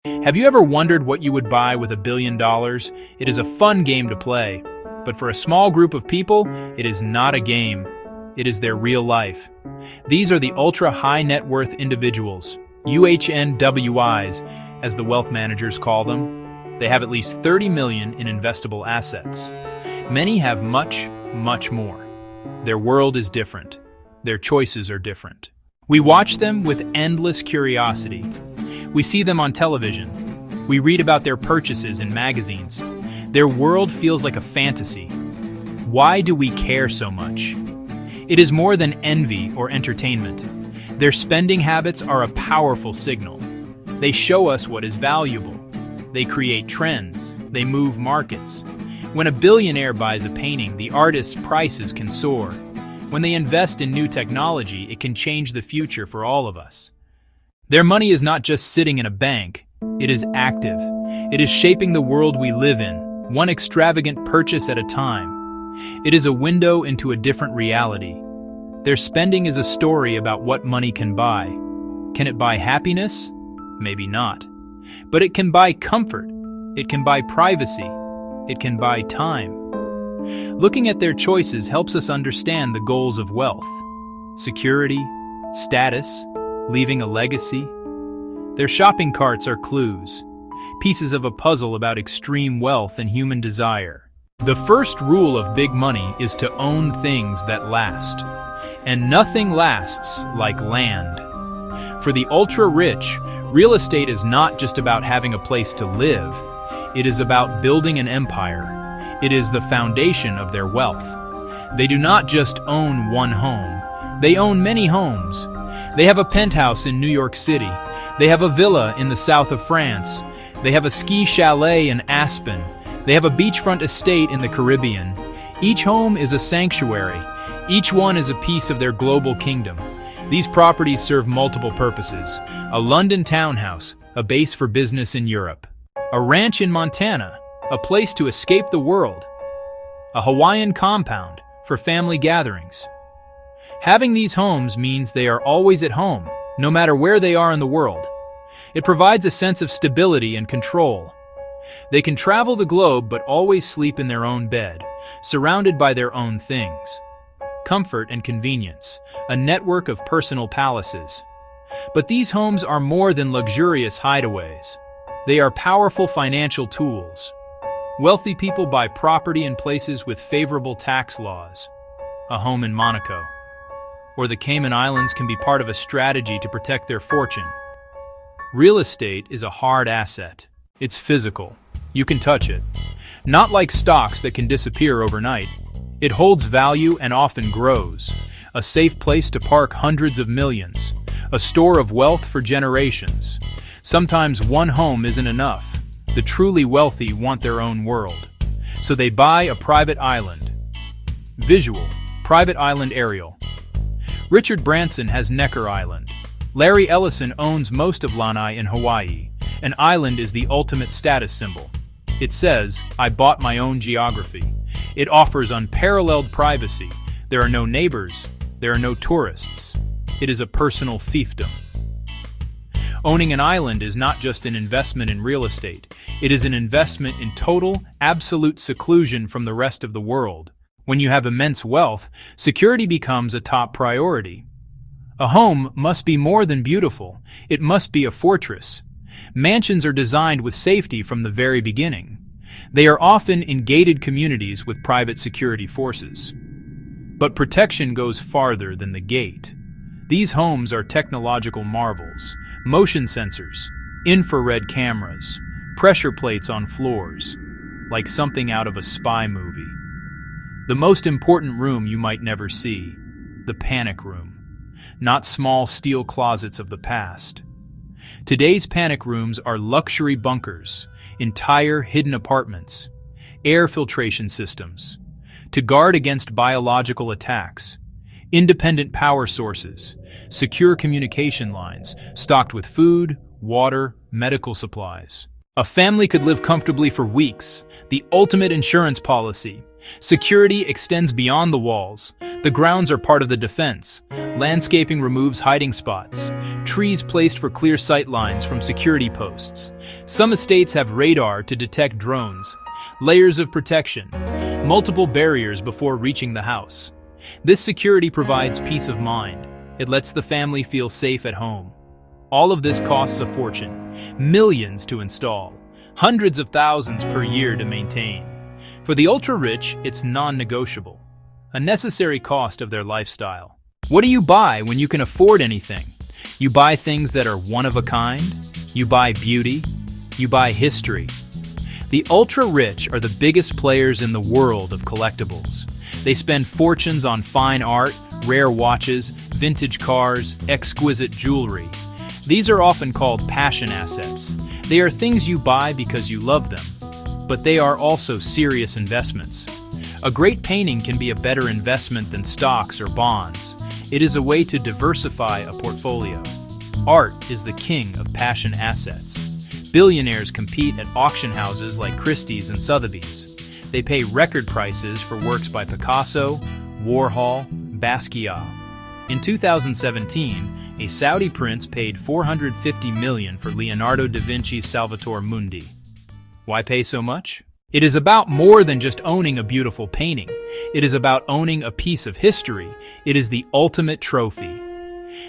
Have you ever wondered what you would buy with $1 billion? It is a fun game to play, but for a small group of people, it is not a game. It is their real life. These are the ultra-high net worth individuals, UHNWIs, as the wealth managers call them. They have at least 30 million in investable assets. Many have much, much more. Their world is different. Their choices are different. We watch them with endless curiosity. We see them on television. We read about their purchases in magazines. Their world feels like a fantasy. Why do we care so much? It is more than envy or entertainment. Their spending habits are a powerful signal. They show us what is valuable. They create trends. They move markets. When a billionaire buys a painting, the artist's prices can soar. When they invest in new technology, it can change the future for all of us. Their money is not just sitting in a bank. It is active. It is shaping the world we live in, one extravagant purchase at a time. It is a window into a different reality. Their spending is a story about what money can buy. Can it buy happiness? Maybe not. But it can buy comfort. It can buy privacy. It can buy time. Looking at their choices helps us understand the goals of wealth. Security, status, leaving a legacy. Their shopping carts are clues, pieces of a puzzle about extreme wealth and human desire. The first rule of big money is to own things that last. And nothing lasts like land. For the ultra-rich, real estate is not just about having a place to live. It is about building an empire. It is the foundation of their wealth. They do not just own one home. They own many homes. They have a penthouse in New York City. They have a villa in the south of France. They have a ski chalet in Aspen. They have a beachfront estate in the Caribbean. Each home is a sanctuary. Each one is a piece of their global kingdom. These properties serve multiple purposes. A London townhouse, a base for business in Europe. A ranch in Montana, a place to escape the world. A Hawaiian compound for family gatherings. Having these homes means they are always at home, no matter where they are in the world. It provides a sense of stability and control. They can travel the globe but always sleep in their own bed, surrounded by their own things. Comfort and convenience, a network of personal palaces. But these homes are more than luxurious hideaways. They are powerful financial tools. Wealthy people buy property in places with favorable tax laws. A home in Monaco or the Cayman Islands can be part of a strategy to protect their fortune. Real estate is a hard asset. It's physical. You can touch it. Not like stocks that can disappear overnight. It holds value and often grows. A safe place to park hundreds of millions. A store of wealth for generations. Sometimes one home isn't enough. The truly wealthy want their own world. So they buy a private island. Visual, private island aerial. Richard Branson has Necker Island. Larry Ellison owns most of Lanai in Hawaii. An island is the ultimate status symbol. It says, "I bought my own geography." It offers unparalleled privacy. There are no neighbors. There are no tourists. It is a personal fiefdom. Owning an island is not just an investment in real estate. It is an investment in total, absolute seclusion from the rest of the world. When you have immense wealth, security becomes a top priority. A home must be more than beautiful. It must be a fortress. Mansions are designed with safety from the very beginning. They are often in gated communities with private security forces. But protection goes farther than the gate. These homes are technological marvels. Motion sensors, infrared cameras, pressure plates on floors, like something out of a spy movie. The most important room you might never see, the panic room. Not small steel closets of the past. Today's panic rooms are luxury bunkers, entire hidden apartments, air filtration systems, to guard against biological attacks, independent power sources, secure communication lines, stocked with food, water, medical supplies. A family could live comfortably for weeks, the ultimate insurance policy. Security extends beyond the walls. The grounds are part of the defense. Landscaping removes hiding spots. Trees placed for clear sight lines from security posts. Some estates have radar to detect drones. Layers of protection. Multiple barriers before reaching the house. This security provides peace of mind. It lets the family feel safe at home. All of this costs a fortune. Millions to install. Hundreds of thousands per year to maintain. For the ultra-rich, it's non-negotiable, a necessary cost of their lifestyle. What do you buy when you can afford anything? You buy things that are one of a kind. You buy beauty. You buy history. The ultra-rich are the biggest players in the world of collectibles. They spend fortunes on fine art, rare watches, vintage cars, exquisite jewelry. These are often called passion assets. They are things you buy because you love them. But they are also serious investments. A great painting can be a better investment than stocks or bonds. It is a way to diversify a portfolio. Art is the king of passion assets. Billionaires compete at auction houses like Christie's and Sotheby's. They pay record prices for works by Picasso, Warhol, Basquiat. In 2017, a Saudi prince paid $450 million for Leonardo da Vinci's Salvator Mundi. Why pay so much? It is about more than just owning a beautiful painting. It is about owning a piece of history. It is the ultimate trophy.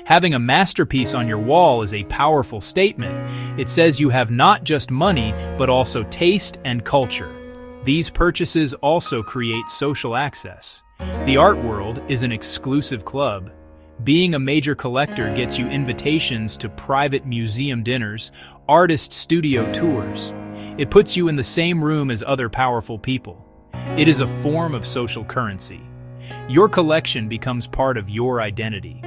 Having a masterpiece on your wall is a powerful statement. It says you have not just money, but also taste and culture. These purchases also create social access. The art world is an exclusive club. Being a major collector gets you invitations to private museum dinners, artist studio tours. It puts you in the same room as other powerful people. It is a form of social currency. Your collection becomes part of your identity.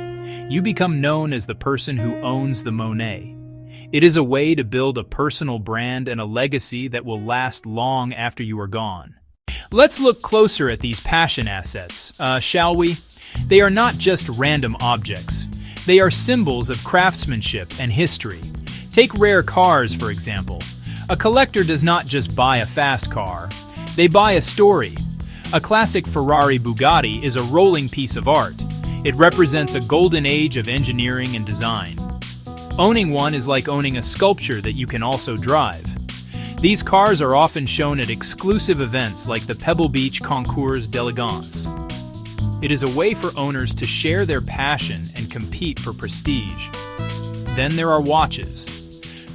You become known as the person who owns the Monet. It is a way to build a personal brand and a legacy that will last long after you are gone. Let's look closer at these passion assets, shall we? They are not just random objects. They are symbols of craftsmanship and history. Take rare cars, for example. A collector does not just buy a fast car. They buy a story. A classic Ferrari Bugatti is a rolling piece of art. It represents a golden age of engineering and design. Owning one is like owning a sculpture that you can also drive. These cars are often shown at exclusive events like the Pebble Beach Concours d'Elegance. It is a way for owners to share their passion and compete for prestige. Then there are watches.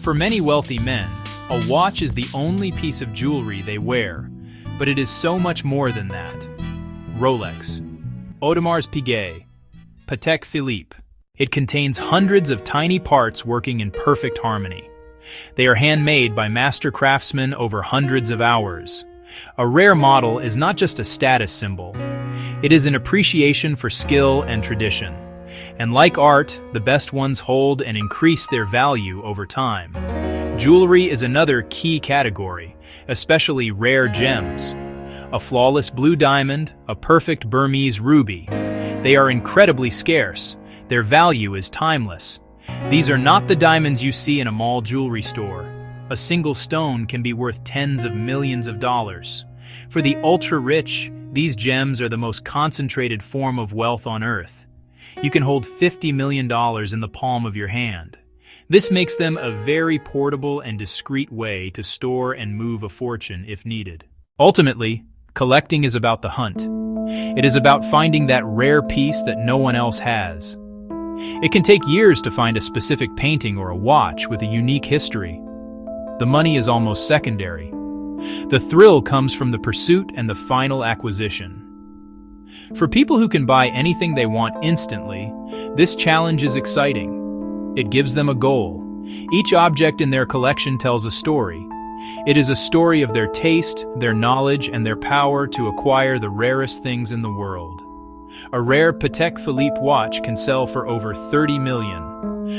For many wealthy men, a watch is the only piece of jewelry they wear, but it is so much more than that. Rolex, Audemars Piguet, Patek Philippe. It contains hundreds of tiny parts working in perfect harmony. They are handmade by master craftsmen over hundreds of hours. A rare model is not just a status symbol. It is an appreciation for skill and tradition. And like art, the best ones hold and increase their value over time. Jewelry is another key category, especially rare gems. A flawless blue diamond, a perfect Burmese ruby. They are incredibly scarce. Their value is timeless. These are not the diamonds you see in a mall jewelry store. A single stone can be worth tens of millions of dollars. For the ultra-rich, these gems are the most concentrated form of wealth on earth. You can hold $50 million in the palm of your hand. This makes them a very portable and discreet way to store and move a fortune if needed. Ultimately, collecting is about the hunt. It is about finding that rare piece that no one else has. It can take years to find a specific painting or a watch with a unique history. The money is almost secondary. The thrill comes from the pursuit and the final acquisition. For people who can buy anything they want instantly, this challenge is exciting. It gives them a goal. Each object in their collection tells a story. It is a story of their taste, their knowledge, and their power to acquire the rarest things in the world. A rare Patek Philippe watch can sell for over $30 million.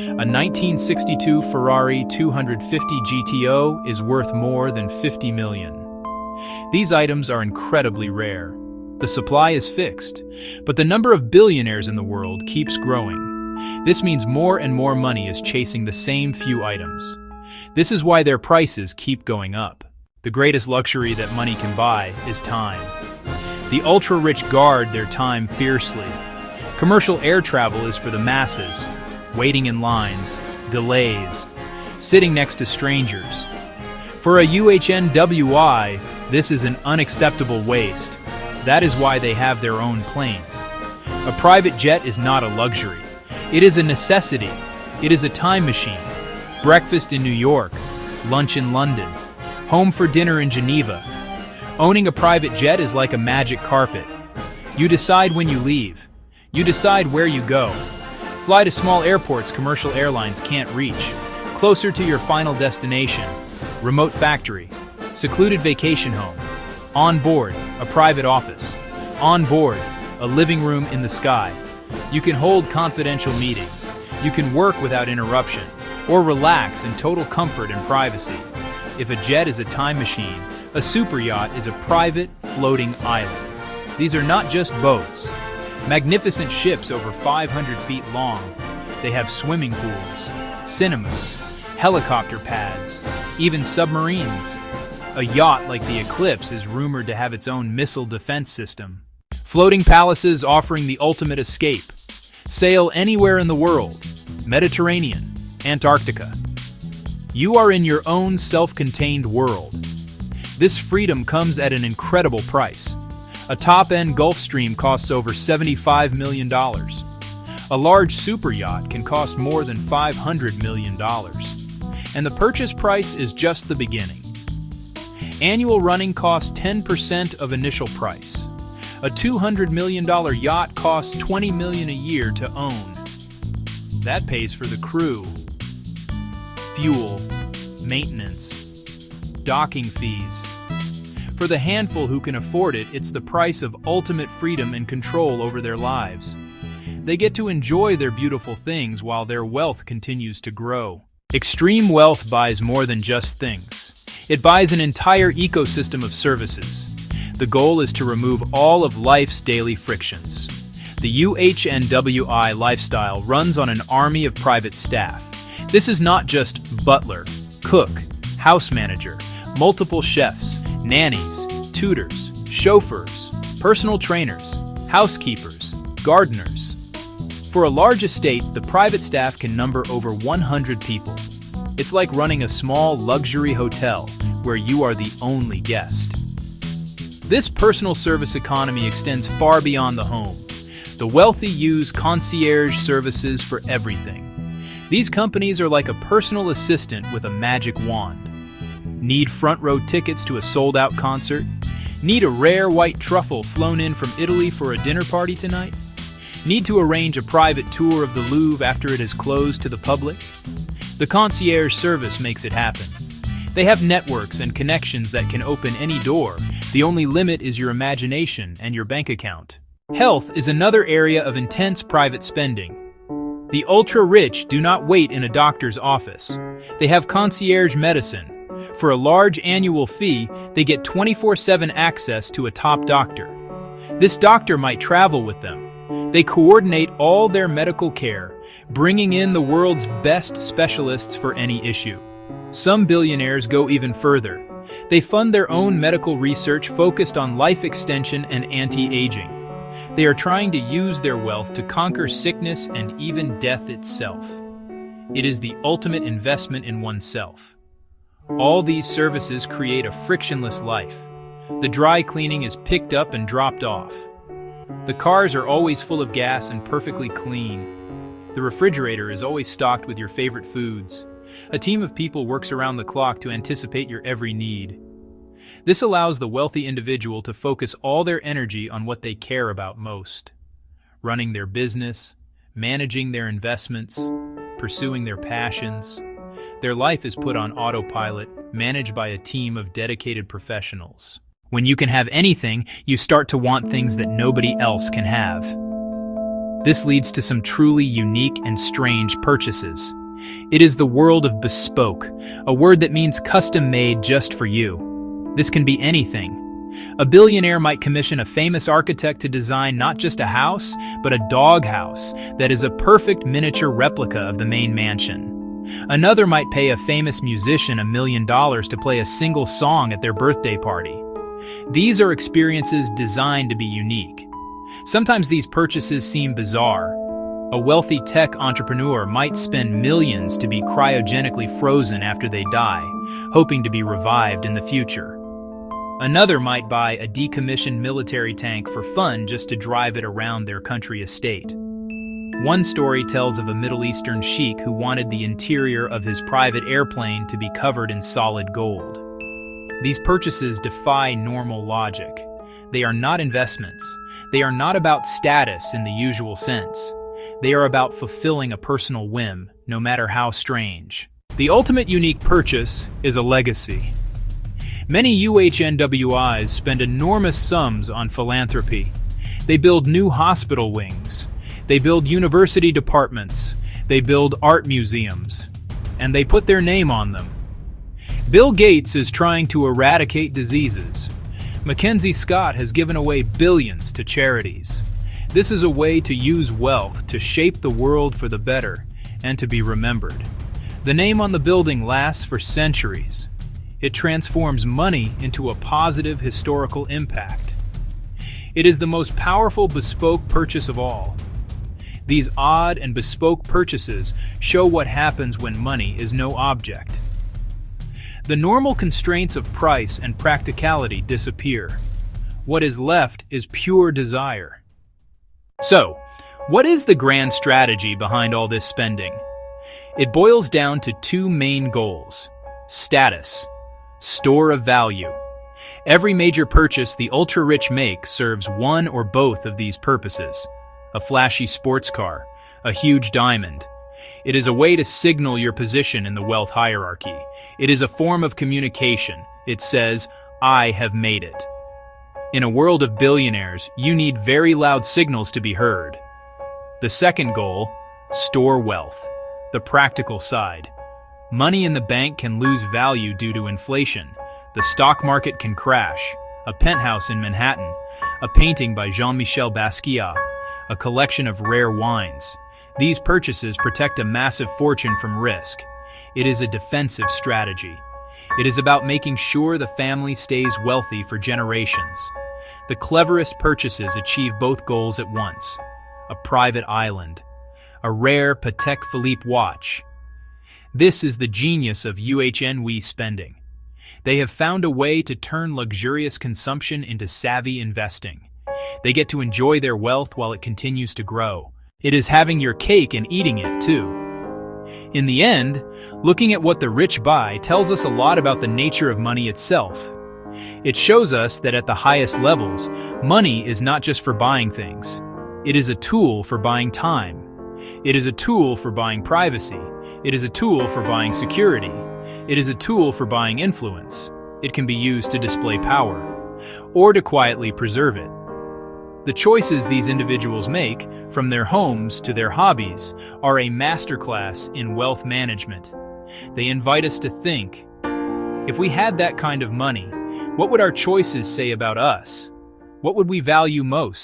A 1962 Ferrari 250 GTO is worth more than $50 million. These items are incredibly rare. The supply is fixed, but the number of billionaires in the world keeps growing. This means more and more money is chasing the same few items. This is why their prices keep going up. The greatest luxury that money can buy is time. The ultra-rich guard their time fiercely. Commercial air travel is for the masses, waiting in lines, delays, sitting next to strangers. For a UHNWI, this is an unacceptable waste. That is why they have their own planes. A private jet is not a luxury. It is a necessity. It is a time machine. Breakfast in New York, lunch in London, home for dinner in Geneva. Owning a private jet is like a magic carpet. You decide when you leave. You decide where you go. Fly to small airports commercial airlines can't reach. Closer to your final destination. Remote factory. Secluded vacation home. On board, a private office. On board, a living room in the sky. You can hold confidential meetings. You can work without interruption, or relax in total comfort and privacy. If a jet is a time machine, a super yacht is a private, floating island. These are not just boats. Magnificent ships over 500 feet long. They have swimming pools, cinemas, helicopter pads, even submarines. A yacht like the Eclipse is rumored to have its own missile defense system. Floating palaces offering the ultimate escape. Sail anywhere in the world. Mediterranean, Antarctica. You are in your own self-contained world. This freedom comes at an incredible price. A top-end Gulfstream costs over $75 million. A large super yacht can cost more than $500 million. And the purchase price is just the beginning. Annual running costs 10% of initial price. A $200 million yacht costs $20 million a year to own. That pays for the crew, fuel, maintenance, docking fees. For the handful who can afford it, it's the price of ultimate freedom and control over their lives. They get to enjoy their beautiful things while their wealth continues to grow. Extreme wealth buys more than just things. It buys an entire ecosystem of services. The goal is to remove all of life's daily frictions. The UHNWI lifestyle runs on an army of private staff. This is not just butler, cook, house manager, multiple chefs, nannies, tutors, chauffeurs, personal trainers, housekeepers, gardeners. For a large estate, the private staff can number over 100 people. It's like running a small luxury hotel where you are the only guest. This personal service economy extends far beyond the home. The wealthy use concierge services for everything. These companies are like a personal assistant with a magic wand. Need front row tickets to a sold-out concert? Need a rare white truffle flown in from Italy for a dinner party tonight? Need to arrange a private tour of the Louvre after it is closed to the public? The concierge service makes it happen. They have networks and connections that can open any door. The only limit is your imagination and your bank account. Health is another area of intense private spending. The ultra-rich do not wait in a doctor's office. They have concierge medicine. For a large annual fee, they get 24/7 access to a top doctor. This doctor might travel with them. They coordinate all their medical care, bringing in the world's best specialists for any issue. Some billionaires go even further. They fund their own medical research focused on life extension and anti-aging. They are trying to use their wealth to conquer sickness and even death itself. It is the ultimate investment in oneself. All these services create a frictionless life. The dry cleaning is picked up and dropped off. The cars are always full of gas and perfectly clean. The refrigerator is always stocked with your favorite foods. A team of people works around the clock to anticipate your every need. This allows the wealthy individual to focus all their energy on what they care about most. Running their business, managing their investments, pursuing their passions. Their life is put on autopilot, managed by a team of dedicated professionals. When you can have anything, you start to want things that nobody else can have. This leads to some truly unique and strange purchases. It is the world of bespoke, a word that means custom-made just for you. This can be anything. A billionaire might commission a famous architect to design not just a house, but a doghouse that is a perfect miniature replica of the main mansion. Another might pay a famous musician $1 million to play a single song at their birthday party. These are experiences designed to be unique. Sometimes these purchases seem bizarre. A wealthy tech entrepreneur might spend millions to be cryogenically frozen after they die, hoping to be revived in the future. Another might buy a decommissioned military tank for fun just to drive it around their country estate. One story tells of a Middle Eastern sheik who wanted the interior of his private airplane to be covered in solid gold. These purchases defy normal logic. They are not investments. They are not about status in the usual sense. They are about fulfilling a personal whim, no matter how strange. The ultimate unique purchase is a legacy. Many UHNWIs spend enormous sums on philanthropy. They build new hospital wings. They build university departments. They build art museums. And they put their name on them. Bill Gates is trying to eradicate diseases. Mackenzie Scott has given away billions to charities. This is a way to use wealth to shape the world for the better and to be remembered. The name on the building lasts for centuries. It transforms money into a positive historical impact. It is the most powerful bespoke purchase of all. These odd and bespoke purchases show what happens when money is no object. The normal constraints of price and practicality disappear. What is left is pure desire. So, what is the grand strategy behind all this spending? It boils down to two main goals: status, store of value. Every major purchase the ultra-rich make serves one or both of these purposes. A flashy sports car, a huge diamond. It is a way to signal your position in the wealth hierarchy. It is a form of communication. It says, "I have made it." In a world of billionaires, you need very loud signals to be heard. The second goal, store wealth, the practical side. Money in the bank can lose value due to inflation. The stock market can crash. A penthouse in Manhattan, a painting by Jean-Michel Basquiat, a collection of rare wines. These purchases protect a massive fortune from risk. It is a defensive strategy. It is about making sure the family stays wealthy for generations. The cleverest purchases achieve both goals at once. A private island, a rare Patek Philippe watch. This is the genius of UHNWI spending. They have found a way to turn luxurious consumption into savvy investing. They get to enjoy their wealth while it continues to grow. It is having your cake and eating it too. In the end, looking at what the rich buy tells us a lot about the nature of money itself. It shows us that at the highest levels, money is not just for buying things. It is a tool for buying time. It is a tool for buying privacy. It is a tool for buying security. It is a tool for buying influence. It can be used to display power, or to quietly preserve it. The choices these individuals make, from their homes to their hobbies, are a masterclass in wealth management. They invite us to think, if we had that kind of money, what would our choices say about us? What would we value most?